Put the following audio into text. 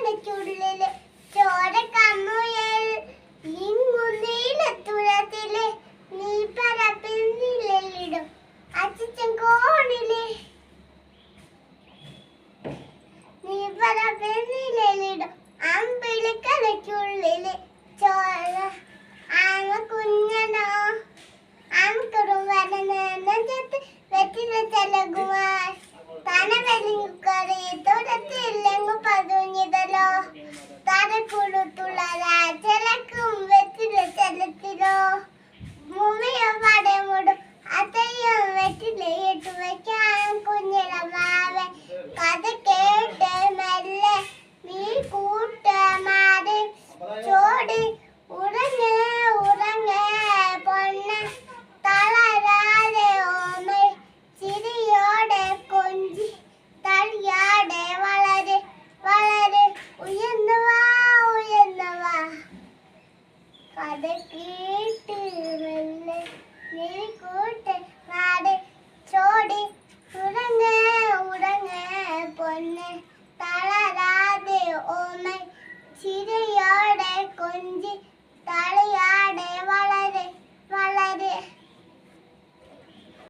കടയ്ക്കുള്ളില് ചോര കമ്മുയൽ ഇങ്ങുന്നീലത്തുരത്തില് നീ പറപ്പിന്നില്ലിടും അച്ഛൻ കോണില് നീ പറപ്പിന്നില്ലിടും അമ്പിളി കടയ്ക്കുള്ളില് ചോര ആങ്ങ കുഞ്ഞനോ ആമക്കടും വരനെത്തി വെറ്റില ചെലകുമാർ തനവെലിങ്ങുക്കറി തുരത്തില്ലെങ്ങു പതുങ്ങിതലോ തരക്കുടുത്തുള്ള രാജലക്കും വെറ്റില ചെലത്തിലോ മുമ്മിയോ പടമുടും അത്തയ്യം വെറ്റിലയിട്ടു വയ്ക്കാൻ കുഞ്ഞിട മാവൻ കഥ കേട്ട് മെല്ലെ നീ കൂട്ടമാറി ചോടി ഉറങ്ങേ ഉറങ്ങേ പൊന്നെ തളരാതെ ഓമൈ ചിരിയോടെ കൊഞ്ചി തളിയാടെ വളരെ വളരെ ഉയർന്നവാ ഉയർന്നവാ കഥ കേട്ട് മെല്ലെ നീ കൂട്ടമാറി ചോടി ഉറങ്ങേ ഉറങ്ങേ പൊന്നെ തളരാതെ ഓമൈ ചിരിയോടെ കൊഞ്ചി തളിയാടെ വളരെ വളരെ